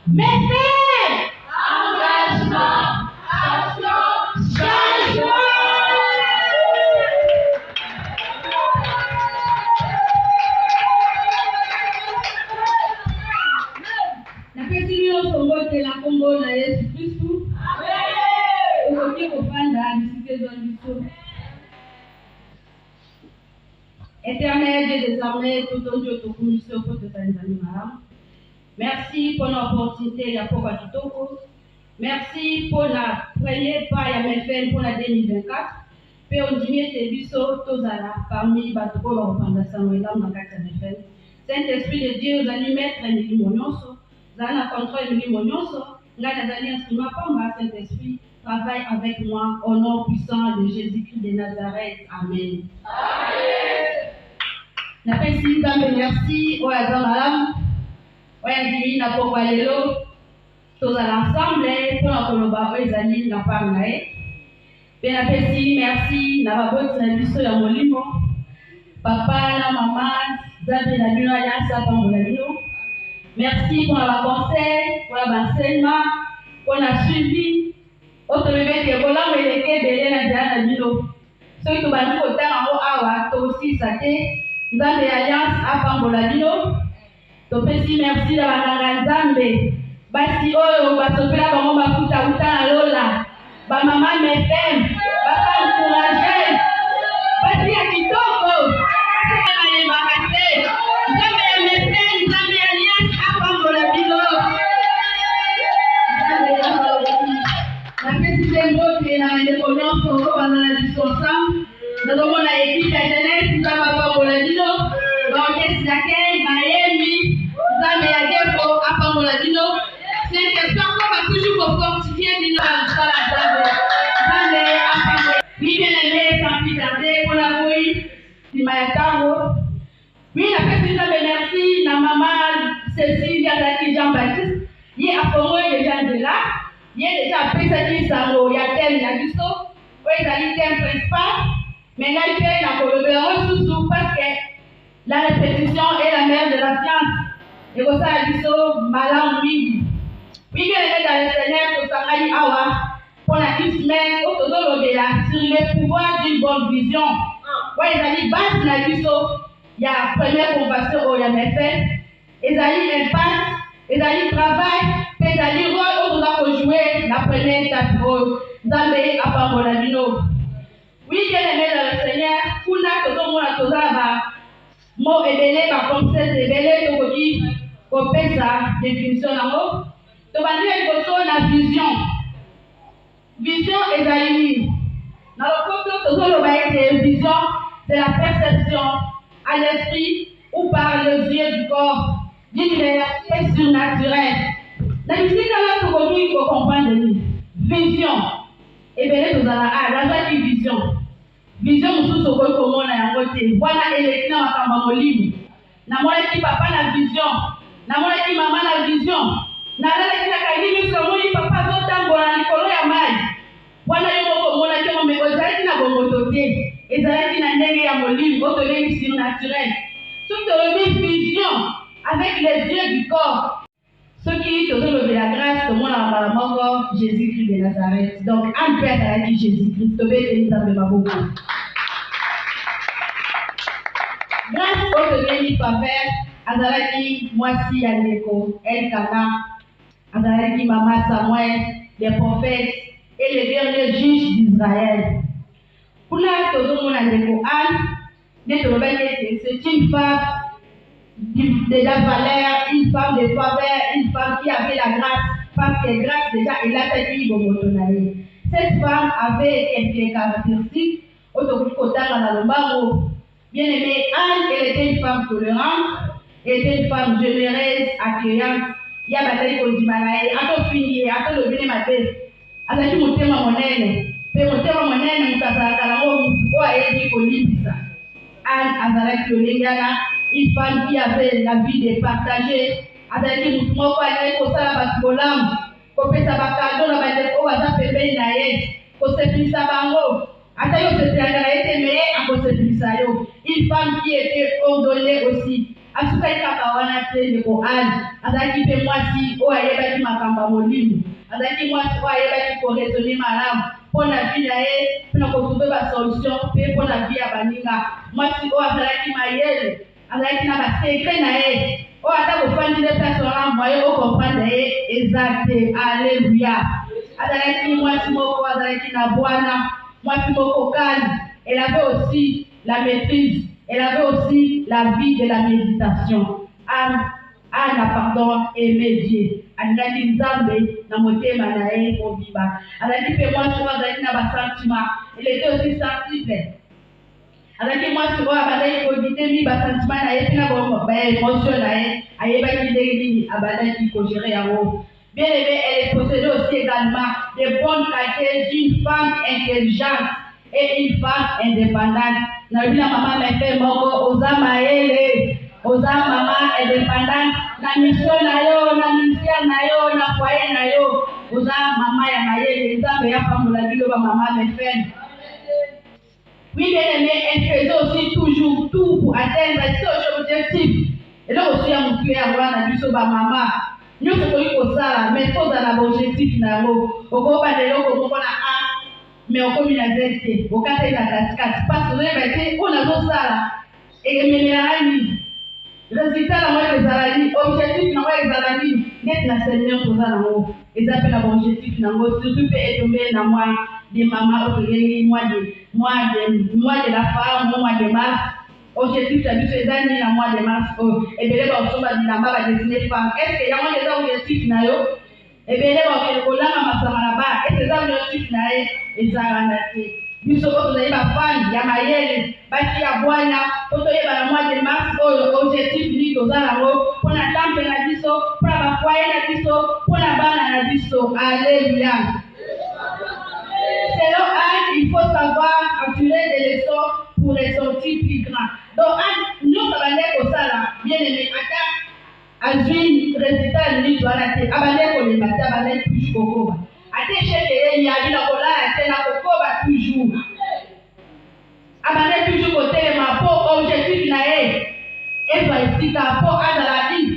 Mais faire engagement, action, changement. La question son vote la Congo na Yesu Kristu. Aujourd'hui kupanda disike zondiso. Éternel Dieu des armées, tout ton Dieu, tout commission pour te Tanzania. Merci pour l'opportunité de Yakoba Kitoko. Merci pour la première pas à MFN pour la 2024. Puis on dit que biso tozala parmi batoko la fondation et dans la carte MFN. Saint-Esprit de Dieu, vous allez mettre un millimonioso, vous allez contrôler le millimonioso, là vous allez instrument pour moi, Saint-Esprit, travaille avec moi au nom puissant de Jésus-Christ de Nazareth. Amen. Amen. Napesi Nzambe merci oyo aza malamu oyo andimi na pokwa lelo tozala ensemble mpona koloba oyo ezali na part na ye mpe napesi merci na baboti na biso ya molimo papa na mama Nzambe na bino aliansa pambola bino merci mpona baconseil mpona baenseignement mpona suivi oyo tolobi ete bolamu eleke ebele na nzela na bino soki tobandi kotanga yango awa tokosilisa te Nzambe alliance apambola bino topesi merci na banganga Nzambe basi oyo basopela bango mafuta uta na lola bamama mefem bapa encourage basi ya kitoko basi ya mayembaka te Nzambe ya mefem Nzambe ya alliance apambola bino Nzambe ya napesi te mbote na ndeko nyonso oyo bazala biso ensemble nazomona ekipe ya jeunesse Nzambe apambola bino baorchestre d'accueil Miami Nzambe ya Gepo apambola bino Saint-Esprit encore va toujours vous fortifier bino na mosala Nzambe Nzambe apambola oui bien aimé sans plus tarder pour la oui nsima ya ntango oui napesi Nzambe merci na mama Cécile azalaki Jean-Baptiste ye afongoli deja nzela ye deja apesaki sango ya teme na biso oyo ezali teme principal mais ngai mpe nakolobela yango lisusu parce que la répétition est la mère de la science et comme ça biso malamu mingi wingi elenge dans le Seigneur tosangani awa mpona une semaine oyo tozolobela sur le pouvoir d'une bonne vision oyo ezali base na biso ya première convention oyo ya mefe ezali impact ezali travail mpe ezali rôle oyo toza kojouer na première étape oyo Nzambe apambola bino oui bien aimé dans le Seigneur kuna tozomona tozala ba mo ebele baconcept ebele tokoki kopesa définition nango tobandi liboso na vision ezali nini na lopoto tozoloba ete vision c'est la perception à l'esprit ou par les yeux du corps d'une réalité surnaturelle na bisika nga tokoki kocomprendre nini vision ebele tozala nazaki vision mosusu okoki komona yango te wana eleki na makambo ya molimo namonaki papa na vision namonaki mama na vision nalalaki nakangi miso omoni papa azotambola na likolo ya mai wana yo moko omonaki yango me ezalaki na bongoto te ezalaki na ndenge ya molimo oyo tobengi surnaturel soki tolobi vision avec les yeux du corps soki tozolobela grâce tomonaka mbala moko Jésus-Christ de Nazareth donc un mpe azalaki Jésus-Christ tobeteli Nzambe maboko grâce oyo tobengi paper azalaki mwasi ya ndeko Elkana azalaki mama Samuel les prophètes et les derniers juges d'Israël kuna tozomona ndeko Anne nde tolobaki ete c'est une femme de la valeur, une femme de faveur, une femme qui avait la grâce, parce que grâce déjà elle a été bomotonaye. Cette femme avait quelques caractéristiques, bien aimée Anne, elle était une femme tolérante, elle était une femme généreuse, accueillante. Il y a bataille pour Dimanae, à ton fini, à ton lobby matin, à ta tout mon thème monnaie, mais mon thème monnaie, nous t'as Anne Azarak Lolengana, une femme qui avait la vie de partager avec une mot quoi elle est ça la baskolam ko pesa bakado na bande ko baza pembeni na ye ko sepisa bango ata yo se tianga na ete mais a ko sepisa yo une femme qui était ordonnée aussi asukai kaka wana tende ko ali azaki pe mwasi o ayeba ki makamba molimo azaki mwasi o ayeba ki ko raisonner malamu pona vida e pona ko trouver ba solution pe pona via baninga mwasi o azaki mayele azaki na ba secret na e o ata ko fandi de personne moyen o comprendre e exacte alléluia azaki mwasi moko azaki na bwana mwasi moko kali elle avait aussi la maîtrise. Elle avait aussi la vie de la méditation. Anna, pardon, aimait Dieu. Anna dit Nzambe, na motema na ye obiba. Elle a dit que moi, souvent, elle a sentiment. Elle était aussi sensible. Elle a dit moi, souvent, elle a dit que sentiment na ye, puis na émotion na ye, elle a dit qu'il faut gérer à haut. Bien aimé, elle possédait aussi également des bonnes qualités d'une femme intelligente et une femme indépendante. Na bila mama mefe moko oza maele oza mama indépendante na mission na yo na mission na yo na foyer na yo oza mama ya maele Nzambe ya pambola bilo ba mama mefe. Oui bien aimé, elle faisait aussi toujours tout pour atteindre ses objectifs. Et là aussi à mon cœur na biso ba mama nous sommes ko sala mais faut dans l'objectif na yo okoba de loko moko na mais on comme il a dit au cas de la cascade parce que vous avez on a beau ça et les minérales résultat la moitié des alani objectif na moitié des alani net la seigneur pour ça là et ça fait l'objectif na moi surtout peut être tombé na moi des mamans au moi de la femme moi de mars objectif ça dit ces années na mois de mars et bien là on va dire na ba destiné femme est-ce que y a moi des objectifs na yo et bien là on va masama ba et ces objectifs na ezarandate biso ko tozali bafani ya mayele basi ya bwana totoyeba na mois de mars oyo objectif ni tozala yango mpona temple na biso mpona bafoye na biso mpona bana na biso alléluia. Selon Anne, il faut savoir en tirer des leçons pour les sorties plus grands. Donc nous ça va être comme ça là bien aimé ata azui résultat ni doit te abale ko le mata abale plus kokoba ate cheke ya bila kola ate na kokoba toujours abale toujours côté ma pour objectif na et va esika pour azala une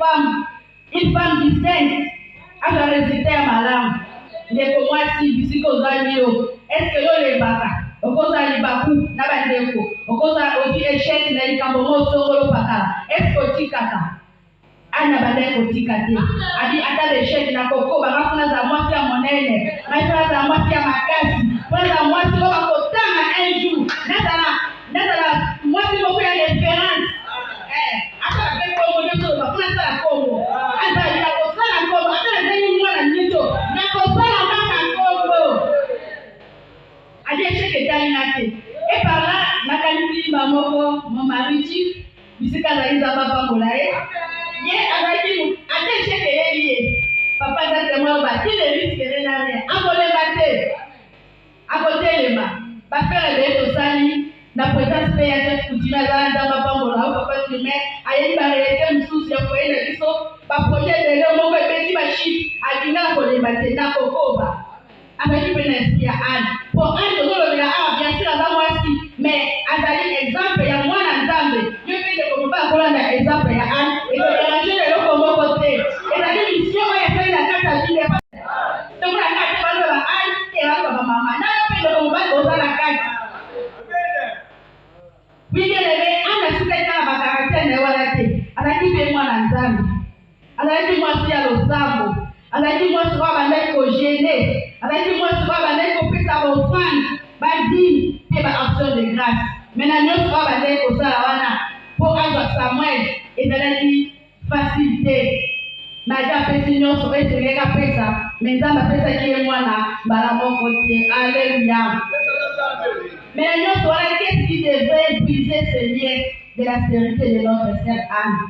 femme distincte aza résultat malam les ko mwasi bisiko zalio est-ce que yo le baka okoza libaku na bandeko okoza aussi échec na likambo mo songolo pakala est-ce que tikaka ana baadaye kutika tena hadi hata leshe na kokoba hakuna za mwasi ya monene hakuna za mwasi ya makasi kwanza mwasi wa kotana enju natala mwasi moko ya reference hata kwa Kongo ndio kuna sana Kongo hata ina kosana Kongo hata ndio mwana nito na kosana kama Kongo hadi cheke tani nate et par là makanisi mamoko mamarichi bisika za inza baba ngolae ye abaki ate cheke yeye papa date moi ba tile risque na ne akole bate akotelema ba faire de to sali na présence pe ya chef kutina za nda baba ngola au papa tume ayi ba relete msusi ya koenda biso ba projet de leo moko ebeti ba chief adina ko le bate na kokoba abaki pe na espia an pour un de nos là bien sûr za mwasi mais azali exemple ya mwana Nzambe yo pe de ko ba kola na exemple ya an et de la loko moko te et la mission ya fait la kata vile pa donc la kata ba ba an et ba mama na yo pe de ko ba koza la kata oui bien aimé ana suka na ba caractère na wala te azaki pe mwana Nzambe azaki mwasi ya losambo azaki mwasi wa ba ndeko gêner azaki mwasi wa ba ndeko pesa ba offrande ba dîme pe ba action de grâce maintenant nous wa ba ndeko sala wana pour azwa Samuel ezalaki facilité maja pesi nyonso eseleka pesa mais Nzambe apesaki ye mwana mbala moko te alléluia. Mais nous voilà qu'est-ce qui devait briser ce lien de la stérilité de notre sœur Anne.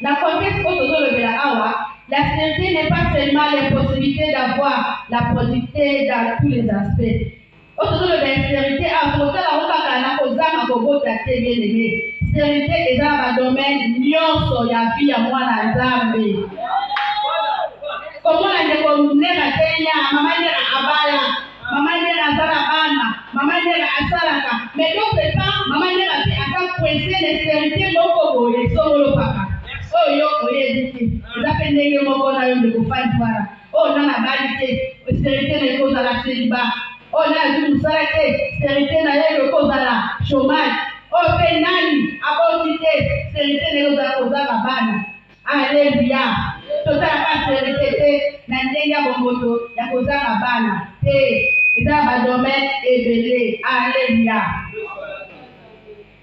La contexte autour de la Awa, la stérilité n'est pas seulement l'impossibilité d'avoir la productivité dans tous les aspects. Autour de la stérilité, à côté de la route à la Kozama Bobo Tate bien aimé. Stérilité est dans un domaine nyonso ya vie à moi na Nzambe. Comment on est comme nena Kenya, maman nena abaya, maman nena zarabana, maman nena asalaka. Mais d'autre part, maman nena pi aka coincer les stérités loko boye solo papa. oyo oyebite ezape ndenge moko na yo ndeko fandwara oyo nana bali te sterité na ekozala celiba oyo nana azwi mosala te sterité na ye ekozala chômage oyo mpe nani aboti te sterité na ekozala kozala bana. Alléluia. Totalaka sterité te na ndenge ya bomboto ya kozala bana te eza badomaine ebele. Alléluia.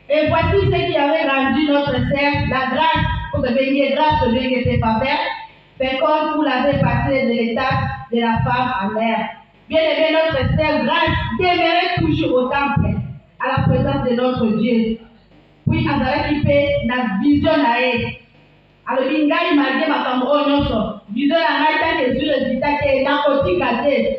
Et voici ce qui avait rendu notre sœur la grâce, pour devenir grâce de Dieu était faveur, féconde pour l'avait passé de l'étape de la femme à l'air. Bien aimé, notre sœur grâce demeurait toujours au temple, à la présence de notre Dieu. Puis, Azara qui fait la vision à elle. Alors, Bingai m'a dit, ma femme, oh non, vision à elle, que sur le résultat, qui est narcotique à elle.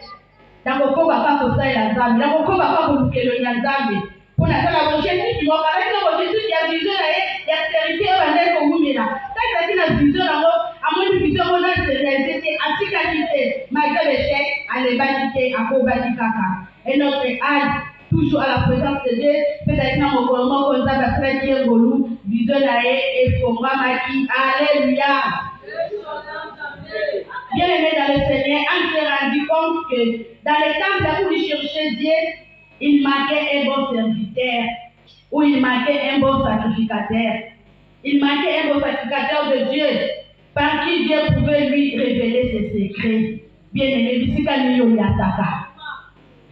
Dans le corps, papa, pour ça, il a zambé. Dans le corps, papa, pour que le zambé. Pour la prochaine fois, tu vas parler de l'objectif, il y a vision à elle, il y a stérilité, on va dire qu'on là. Quand il y a une vision à moi, à moins de vision, on a réalisé, à ce qualité, malgré l'échec, à l'évadité, à Kobadikaka. Et notre âge, toujours à la présence de Dieu, peut-être dans mon comment on a fait dire Golou, vision à elle, et pour moi, Maki, alléluia. Bien aimé dans le Seigneur, on s'est rendu compte que dans les temps où il cherchait Dieu, il manquait un bon serviteur, ou il manquait un bon sacrificateur. Il manquait un bon sacrificateur de Dieu, par qui Dieu pouvait lui révéler ses secrets. Bien aimé, Bisikani yo yataka.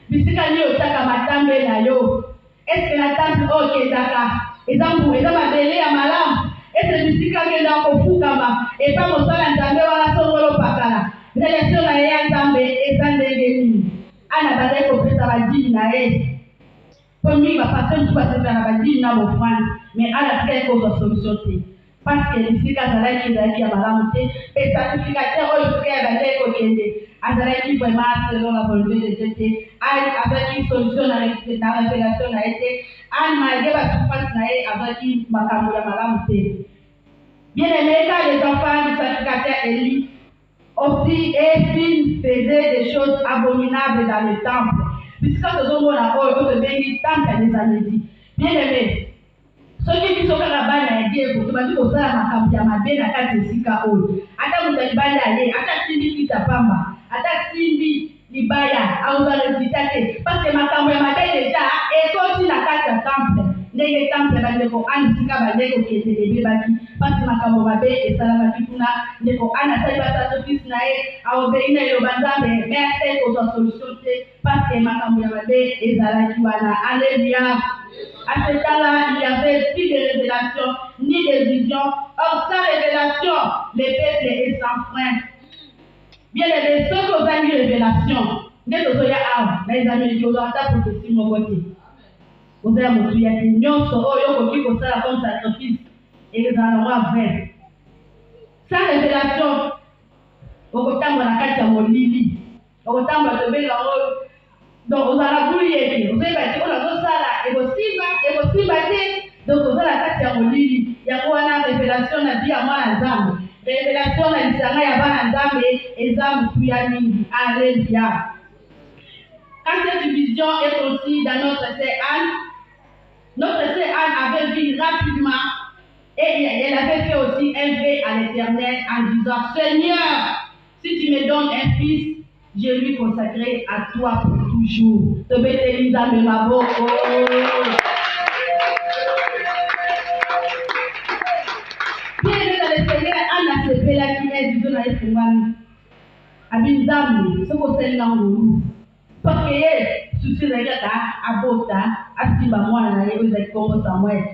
Bisikani yo taka matambe na yo. Est-ce que la table ok daka? Exemple, ezama bele ya malam. Est-ce que Bisikani na kofukama? Et pas mon sala nzambe wala songolo pakala. Relation na ya nzambe ezandenge nini? Ana badai kopesa badini na ye. Pour lui, va passer tout passer dans la badini na bofani. Mais ala tika eko za solution te. Parce que ici kazala ki zaki ya malamu te. Et sacrificateur oyo tika badai ko kende. Azala ki vraiment selon la volonté de Dieu te. Avec une solution na révélation na été. An malgré la souffrance na ye avec une makambo ya malamu te. Bien aimé, quand les enfants du sacrificateur Élie aussi et faisait des choses abominables dans le temple. Puisque nous avons la parole de bénir tant qu'à des années. Bien aimé, ceux qui sont là-bas, ils disent que tu vas dire que ça m'a cambié ma belle à quatre sika haut. Attends, vous allez aller, attends, Simbi qui t'appamba, attends, Simbi, Libaya, à vous allez visiter. Parce que ma cambié ma belle déjà, et quand tu n'as qu'à le temple, les temples, les gens qui sika balé qui étaient des bébés. Parce que ma camorabe et Salamatuna, les gens qui ont fait des fils naïfs, à obéir les bandes, mais à cette autre solution, parce que ma camorabe et Salamatuna. Alléluia. À ce temps-là, il n'y avait plus de révélation, ni de vision. Or, sans révélation, le peuple est sans frein. Bien aimé, ceux qui ont une révélation, dès que vous avez les amis qui ont pour que si mon côté. Vous avez mon Dieu, il y a une qui ont ça comme sacrifice. Et les endroits verts. Sans révélation, au côté de la carte à mon lit, au côté de la donc vous allez bouiller, vous avez dit, on a tout ça là, et aussi batté, donc vous avez la carte à mon lit, il y a une révélation à dire à moi la dame, révélation à l'Israël, il y a une dame et dame puis à l'île, alléluia. Quand cette vision est aussi dans notre sœur Anne avait vu rapidement. Et elle avait fait aussi un vœu à l'Éternel en disant, Seigneur, si tu me donnes un fils, je lui consacrerai à toi pour toujours. Te bénis dans ma bouche. Bien dans le Seigneur, Anne a fait la qui est disons à l'Éternel. Abinzami, ce qu'on sait dans le parce que souci de regarder à Bota, à Simba-moi, à Yézéko, Samuel.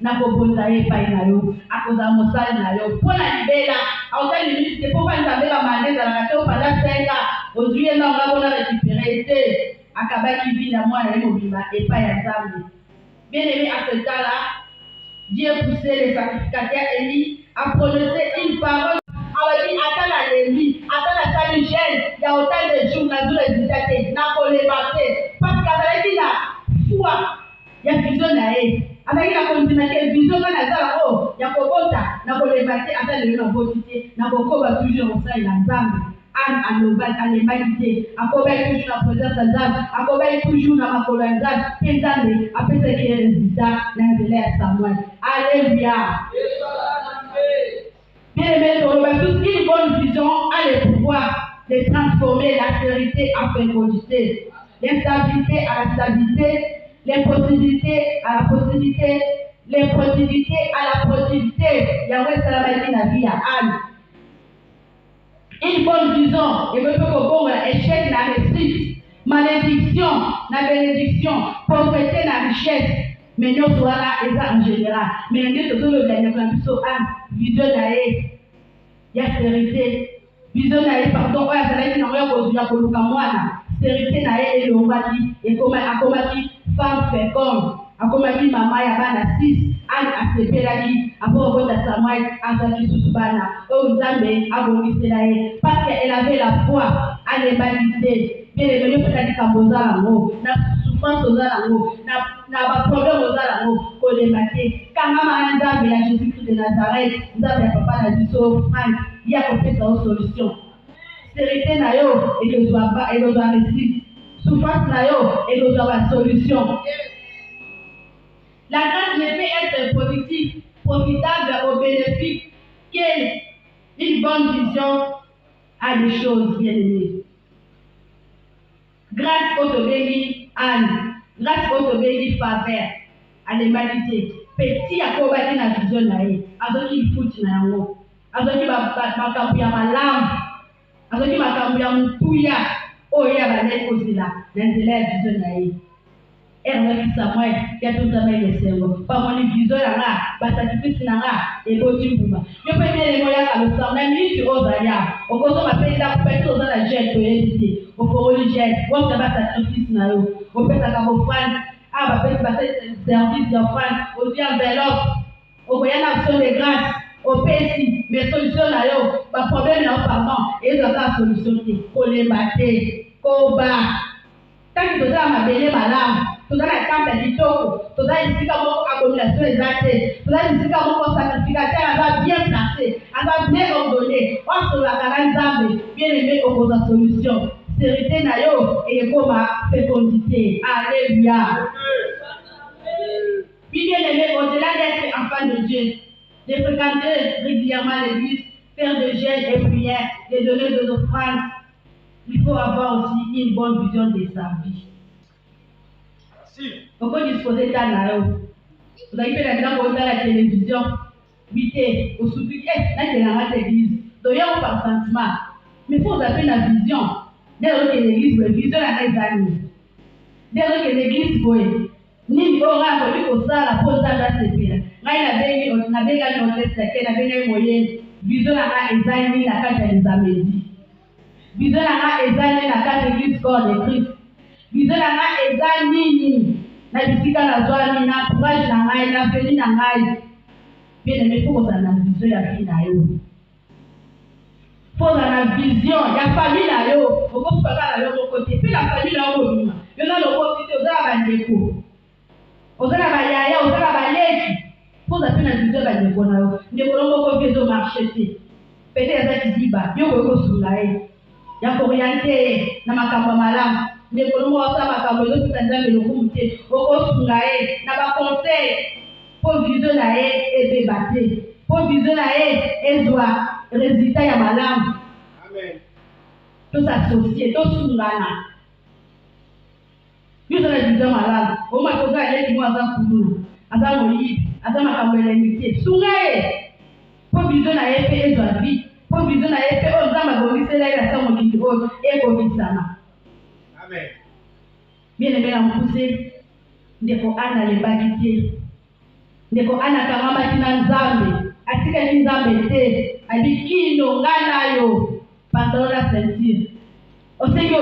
Nakobonza ye pai na yo akoza mosali na yo pona libela autali ministre pour pas nzambe ba mandeza na to pala senga ozuye na ngabona récupérer te akabaki vina mwana ye mobimba et pas ya nzambe. Bien aimé à ce temps-là, Dieu poussait les sacrificateurs Élie à prononcer une parole. Alors dit attends la Lévi, attends la saligène, il y a autant de jours dans les résultats n'a pas les battre parce qu'avec la foi il y a vision na ye. Avec la continuité, vision dans la salle, oh, il y a Kokota, n'a pas les battre attends le novotité, n'a pas quoi toujours au sein de l'ensemble. Anne à l'obal, à l'humanité, à combien toujours la présence d'Azam, à combien toujours dans ma colonne d'Azam, pensez après ce qui est résultat dans le Samuel. Alléluia. Bien aimé, une bonne vision a le pouvoir de transformer la vérité en fécondité, l'instabilité à la stabilité, l'impossibilité à la possibilité, l'impossibilité à la possibilité. Yahweh Salamadi la vie à Anne. Une bonne vision, et veut que échec la réussite, malédiction, la bénédiction, pauvreté, la richesse. Mais nous sommes là, et ça en général. Mais nous sommes là, nous sommes là, vision naïe, il y a vérité. Vision naïe, pardon, ouais, ça dit, non, on va vous vérité naïe, et l'on va dire, et comme femme féconde, comme maman, il y a 6, Anne a séparé la vie, après on va Samuel, Anthony Sousbana, oh, Zambé, Aboniselae, parce qu'elle avait la foi à l'humanité. Bien les meilleurs peut-être qu'à na souffrance aux alango, na problème aux alango, qu'on les maté. Quand maman Nzambe la Jésus-Christ de Nazareth, Nzambe papa la biso, il y a qu'on fait sa solution. Vérité na yo, et que soit pas, et que soit réussite. Souffrance na yo, et que soit la solution. La grâce ne peut être positive, profitable au bénéfice qu'une bonne vision a des choses bien aimées. Grâce au Tobéli Anne, grâce au Tobéli faveur à l'humanité. Petit à quoi va la vision naïe, à ce qu'il faut na yango, à ce qu'il va cambier ma langue, à ce qu'il va cambier mon touya, oh il y a la lettre aussi là, l'intellect vision naïe. Et on va dire Samuel, il y a tout ça mais les cerveaux. Pas mon vision là, bah sacrifice là, et beauté pour je peux bien les moyens à l'autre, même si tu oses aller, au cause de ma paix là, pour faire tout dans la jette, pour éviter. Au religieux, on va sacrifice na yo. On fait ça comme offrande, va faire service d'offrande, aussi enveloppe. On voyait l'action de grâce, au pays, mais solution na yo, pas problème là pardon, et ils ont la solution pour les battre, combat. Tant que tu as ma belle malade, tu as la campe du toko, tu as ici comme abomination exacte, tu as ici comme sacrificateur, elle va bien placé, elle va bien ordonné, on se la garde bien aimé au cause de la solution. Vérité na yo et comme fécondité. Alléluia. Puis bien aimé, au-delà d'être enfant de Dieu, de fréquenter régulièrement l'église, faire des jeûnes et prières, de donner des offrandes, il faut avoir aussi une bonne vision de sa vie. On peut disposer d'un naïo. Vous avez fait la télévision, 8 au soutien, là c'est la l'église. Donc il y a un par sentiment. Mais il faut vous appeler la vision. Dès lors que l'église veut, vision à les amis. Dès lors que l'église veut, ni aura voulu que ça la pose dans la CP. Là il a bien gagné notre secret, il a bien gagné moyen. Vision à les amis, la carte des amédis. Vision à les amis, la carte de l'église corps de Christ. Vision à les amis, la bisika la joie, la courage, la venue, la maille. Bien aimé, pour que ça la vision à vie na yo. Pour la vision, la famille là, on peut pas la côté. Puis la famille là, on peut il y a le côté, on a la bandeko. On a la bayaya, on a la balèque. Pour la vision, la bandeko là, ne pouvons pas faire de marché. Peut-être que tu dis, bah, yo go sur là. Il y a orienté na makambo malam. Ne pouvons pas faire makambo de tout dans le comité. On go sur là, na ba conseil pour vision là et débattre. Pour vision là et joie. Résultat ya malam. Amen. Tout s'associer, tout soulana. Nous sommes les gens malades. On m'a posé à l'aide de moi à Kounou, à Moïse, à Makambelémité. Soulaye. Pour vision à épée et de vie. Pour vision à épée, on va m'abonner là, la somme qui vaut et Covid sama. Amen. Bien aimé, on pousse. Ndeko ana les bagitiers. Ndeko ana kamama tinanzambe. Atika nzambe te. Abikino ngana yo pendant la ceinture. Osego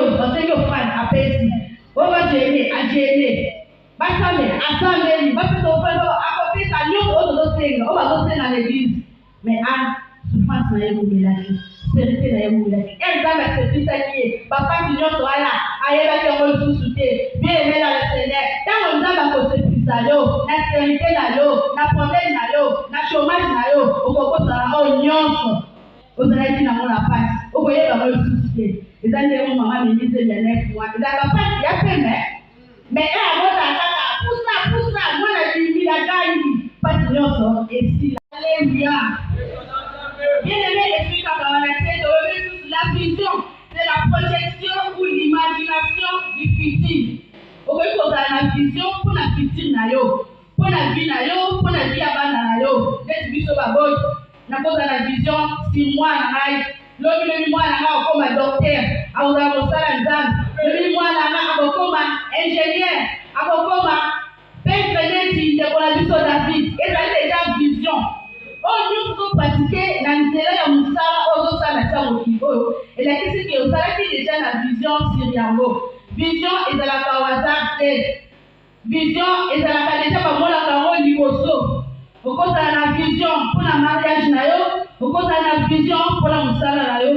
fan apesi. Oba jene ajene. Basame asame ba pe to fa akopi ta nyo o do senga. Oba do senga l'église. Mais a souffrance na yemu milaki. Vérité na yemu milaki. Nzambe c'est ça qui est. Papa nyo to ala ayeba ke mo susute. Bien aimé dans le Seigneur. Tant nzambe ko se pisalo, na vérité na yo, na problème na yo, na chômage na yo, okoko sala o nyonso. Ozalaki na mona passe. Okoye ba mo susute. Ezali mo mama me disait bien neuf mois. Ezali pas ya pembe. Mais elle a poussa, moi la vie la gagne. Pas nyonso et si alléluia. Bien Bien-aimé, explique à la vision, c'est la projection ou l'imagination du futur. Vous la vision pour la future, pour la vie, pour la vie à yo. D'être vu sur la botte, n'a pas la vision, si moi, l'homme le moi, comme un docteur, à vous avoir ça le moi, comme un ingénieur, comme un peintre de la vision David. Et ça déjà vision. Nous pouvons pratiquer l'intérêt de Moussala aux autres nations au niveau. Et la question qui est aussi déjà la vision syriano. Vision est de la Kawasaki. Vision est de la Kadeta Pamola Karo Liboso. Au côté de la vision pour la mariage nayo. Au côté de la vision pour la Moussala nayo.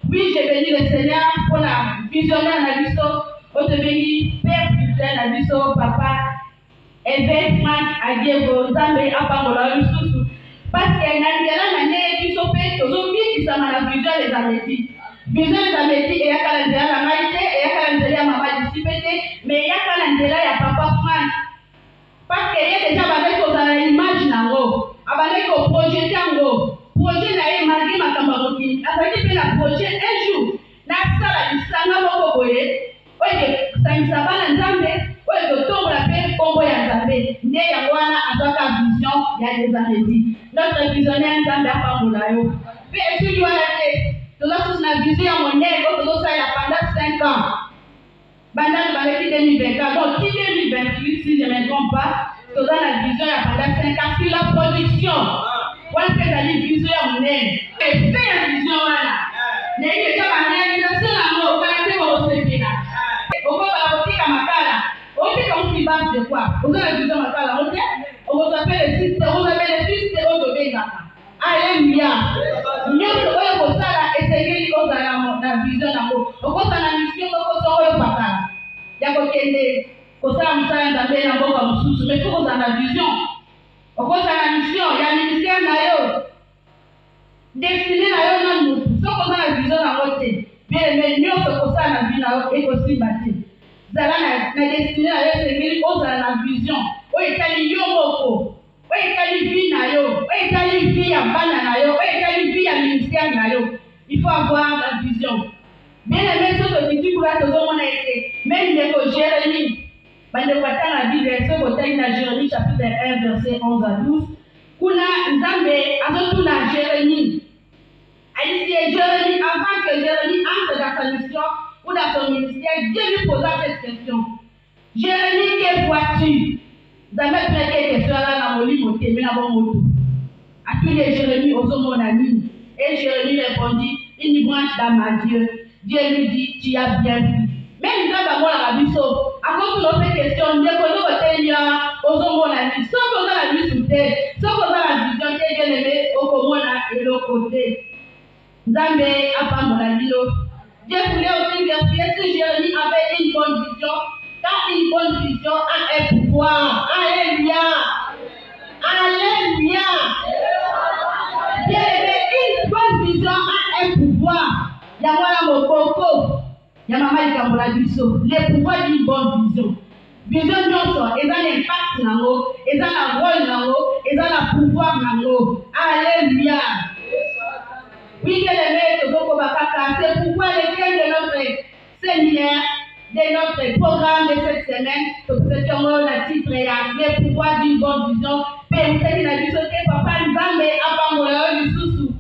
Oui, j'ai béni le Seigneur pour la visionnaire na biso. Au béni Père spirituel na biso, Papa. Évêque Frank Aguero, Zambé Apamola Lususu. Parce qu'il y a une année qui s'opère, qui sont la vision des Amétis. Vision des Amétis, et il y a calendrier à la maïté, et il y a calendrier à maman dissipété, mais il y a calendrier à papa Frank. Parce qu'il y a déjà avec une image avec un projet tango. Projet là, malgré ma camarade, avec un projet un jour, la salle du Sanga Mokoye, ça ne s'est pas l'ensemble. Oui, le tour de la paix, comme vous l'avez dit, il y a une vision, il y a des Amétis. Notre visionnaire est dans la famille. Mais est-ce qu'il y a une vision à mon nez, comme nous savons pendant 5 ans. Pendant 2024, donc qui 2028, si je ne me trompe pas, nous avons la vision pendant 5 ans sur la production. On fait la vision à mon nez. Et c'est la vision là. Mais il y a une réalisation là, on va être au Sénégal. On va parler à Makala. On dit qu'on s'y base de quoi? Vous avez la vision à Makala, on dit? On vous appelle les systèmes, vous appelle les systèmes de Béga. Alléluia. Nous devons essayer de la vision d'amour. On va la mission, on va papa. Il y a quelqu'un comme ça, on s'est dans la boue, mais il faut la vision. On va la mission, il y a un ministère d'ailleurs. Destiné à un homme, sans qu'on a la vision d'amour. Bien, mais nous, on va la vision et aussi bâtir. La destinée à eux, c'est la vision. Oui, il y a une yomoko. Oui, il y a une vie nayo. Oui, il y a une vie à bananayo. Oui, il y a une vie à ministère nayo. Il faut avoir la vision. Bien aimé, ce que tu vois, tout le monde a été. Même les Jérémie. Bande de la Bible, ce côté de Jérémie, chapitre 1, verset 11 à 12. Kuna Nzambe, avant tout la Jérémie. Aïe, Jérémie, avant que Jérémie entre dans sa mission, ou dans son ministère, Dieu lui posa cette question. Jérémie, que vois-tu? Vous avez pris quelques questions là dans mon livre, mais là, bon, à tous les Jérémie, aux hommes, mon ami. Et Jérémie répondit, une branche dans ma Dieu. Dieu lui dit, tu as bien vu. Même dans la Bible, à cause de notre question, Dieu connaît votre Seigneur, aux hommes, mon ami. Sans qu'on a la vie sous terre, sans qu'on a la vision, qui est bien aimé, au Comona et l'autre côté. Zambé, à part mon ami, Dieu voulait aussi vérifier si Jérémie avait une bonne vision. Car une bonne vision a un pouvoir. Alléluia. Alléluia. Bien aimé, une bonne vision a un pouvoir. Il y a moi mon coco. Il y a maman qui a mon abisso. Les pouvoirs d'une bonne vision. Vision non, ils ont l'impact dans l'eau, ils ont la rôle dans l'eau, ils ont le pouvoir dans l'eau. Alléluia. Oui, bien aimé, c'est pourquoi le thème de notre séminaire, de notre programme de cette semaine, c'est un titre, les pouvoirs d'une bonne vision. Peut-être qu'il a dit que papa Nzambe a pas mon du sous-sous.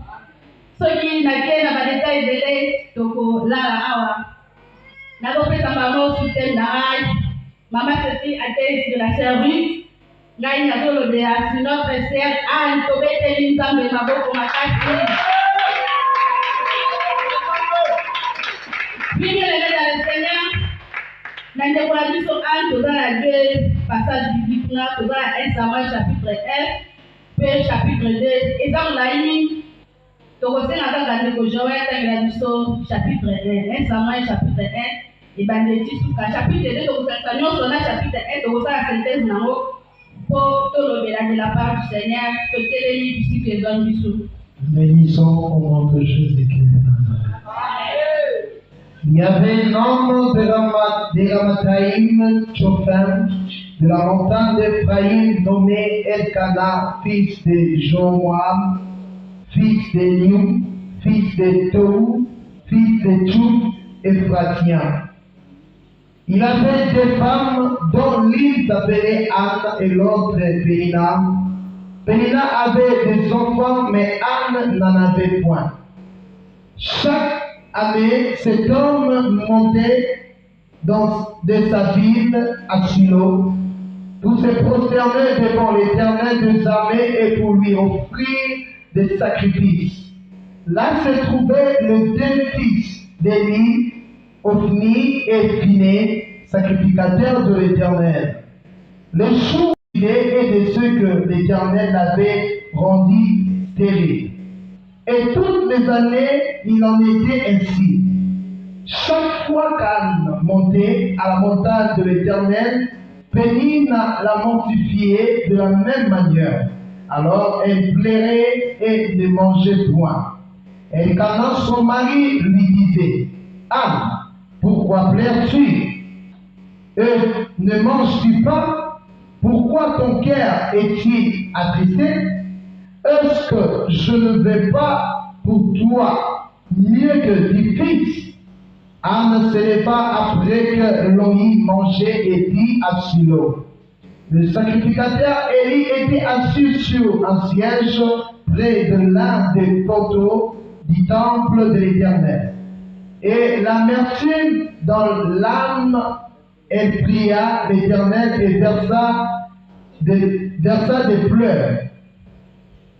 Ce qui n'a qu'à la détail de l'aide, donc là, n'a pas fait sa maman sous thème d'araï. Maman Cécile a été de la service. Là, il y a tout le débat. C'est notre sœur Anne, Tobé, Nzambe, ma beau pour ma casse. Puis, bien aimé dans le Seigneur, dans le Déclaration 1, nous avons deux passages bibliques, nous avons 1 Samuel chapitre 1, puis chapitre 2, et dans la ligne, nous avons chapitre 1 Samuel chapitre 1, et Bandeti Souka chapitre 2, nous avons chapitre 1, nous avons la synthèse pour tout le bénin de la part du Seigneur, que tel est ici que les hommes du sous. Bénissons au nom de Jésus-Christ. Il y avait un homme de la Mataïm, Tchopin, de la montagne d'Ephraïm, nommé Elkana, fils de Joam, fils d'Eliou, fils de Tou, fils de Tchou, Ephratien. Il avait deux femmes dont l'une s'appelait Anne et l'autre Pénina. Pénina avait des enfants, mais Anne n'en avait point. Chaque année, cet homme montait de sa ville à Shiloh pour se prosterner devant l'Éternel des armées et pour lui offrir des sacrifices. Là se trouvaient les deux fils d'Élie, Ophni et Phiné, sacrificateurs de l'Éternel. Les choux et de ceux que l'Éternel avait rendus stériles. Et toutes les années, il en était ainsi. Chaque fois qu'Anne montait à la montagne de l'Éternel, Pénina la mortifiait de la même manière. Alors elle plairait et ne mangeait point. Et quand son mari lui disait, Anne, pourquoi pleures-tu? Et ne manges-tu pas? Pourquoi ton cœur est-il attristé? Est-ce que je ne vais pas pour toi mieux que 10 fils? Anne ne se leva après que l'on y mangeait et dit à Shiloh. Le sacrificateur Élie était assis sur un siège près de l'un des poteaux du temple de l'Éternel. Et l'amertume dans l'âme, elle pria l'Éternel et versa des pleurs.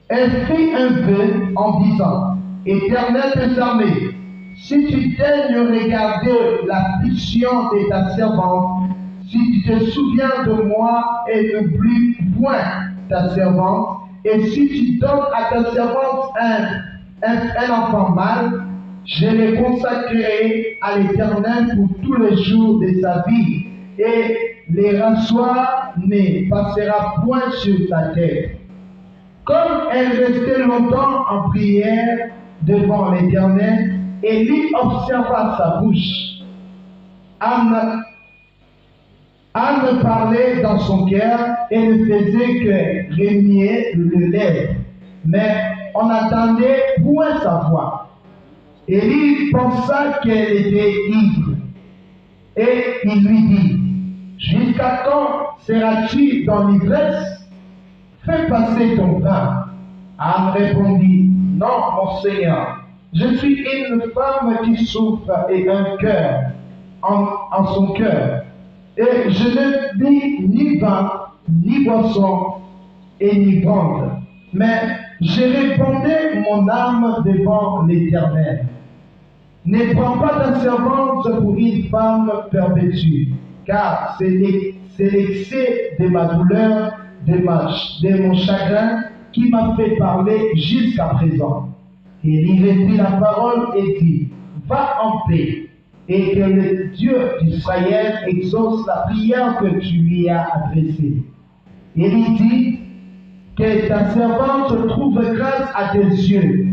Elle fit un vœu en disant, Éternel des armées, si tu daignes regarder l'affliction de ta servante, si tu te souviens de moi et n'oublies point ta servante, et si tu donnes à ta servante un enfant mâle, je le consacrerai à l'Éternel pour tous les jours de sa vie, et les rasoirs ne passera point sur sa tête. Comme elle restait longtemps en prière devant l'Éternel, Élie observa sa bouche. Anne parlait dans son cœur et ne faisait que remuer le lèvre, mais on n'entendait point sa voix. Élie pensa qu'elle était ivre, et il lui dit, jusqu'à quand seras-tu dans l'ivresse? Fais passer ton vin. Anne répondit, non, mon Seigneur, je suis une femme qui souffre et un cœur en son cœur. Et je ne dis ni vin, ni boisson, et ni vente. Mais je répandais mon âme devant l'Éternel. Ne prends pas ta servante pour une femme perpétue, car c'est l'excès de ma douleur, de mon chagrin, qui m'a fait parler jusqu'à présent. Et il reprit la parole et dit, va en paix, et que le Dieu d'Israël exauce la prière que tu lui as adressée. Et il dit, que ta servante trouve grâce à tes yeux.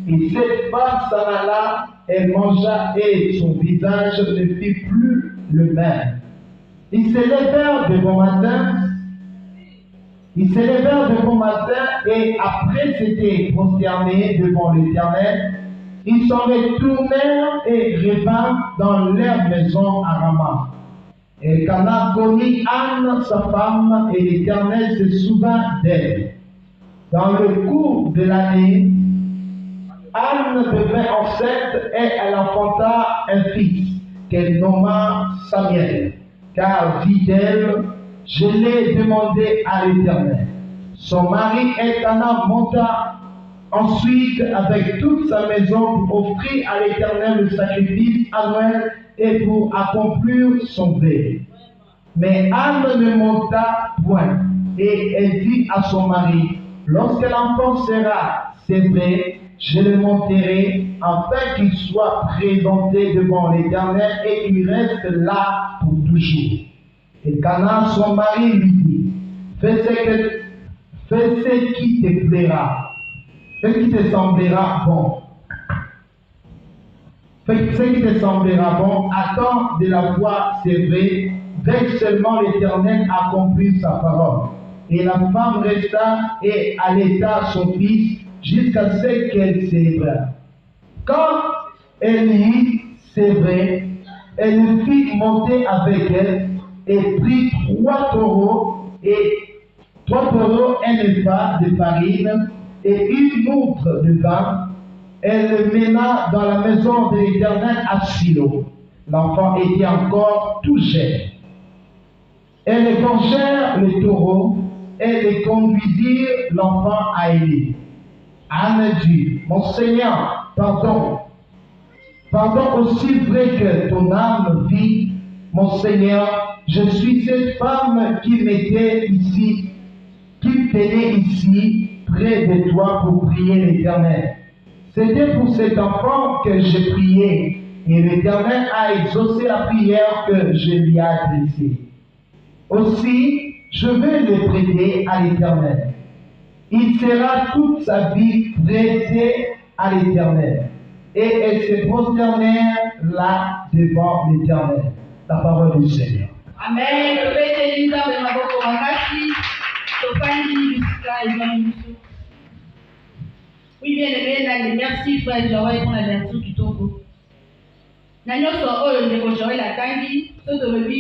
Et cette femme s'en alla, elle mangea et son visage ne fit plus le même. Ils se levèrent de bon matin. Et après s'étaient prosternés devant l'Éternel, ils s'en retournèrent et revinrent dans leur maison à Rama. Et Cana connut Anne, sa femme, et l'Éternel se souvint d'elle. Dans le cours de l'année, Anne devint enceinte et elle enfanta un fils qu'elle nomma Samuel, car dit-elle, je l'ai demandé à l'Éternel. Son mari Elkana monta ensuite avec toute sa maison pour offrir à l'Éternel le sacrifice annuel et pour accomplir son vœu. Mais Anne ne monta point, et elle dit à son mari, lorsque l'enfant sera sévré, je le monterai, afin qu'il soit présenté devant l'Éternel et qu'il reste là pour toujours. Et Cana, son mari, lui dit, fais ce qui te plaira, fais ce qui te semblera bon. Fais ce qui te semblera bon, attends de la voix sévrée, veille seulement l'Éternel accomplir sa parole. Et la femme resta et allaita son fils jusqu'à ce qu'elle s'ébranle. Quand elle y s'ébranle, elle fit monter avec elle et prit 3 taureaux et 3 taureaux, un épha de farine et une outre de vin. Elle le mena dans la maison de l'Éternel à Silo. L'enfant était encore tout jeune. Elles penchèrent les taureaux et les conduisirent l'enfant à Élie. Anne dit, mon Seigneur, pardon aussi vrai que ton âme vit, mon Seigneur, je suis cette femme qui tenait ici près de toi pour prier l'Éternel. C'était pour cet enfant que j'ai prié, et l'Éternel a exaucé la prière que je lui ai adressée. Aussi, je vais le prêter à l'Éternel. Il sera toute sa vie prêté à l'Éternel. Et elles se prosternèrent là devant l'Éternel. La parole du Seigneur. Amen. Oui, bien aimé, merci frère Joël pour la lecture du Togo. Nous sommes la tangi,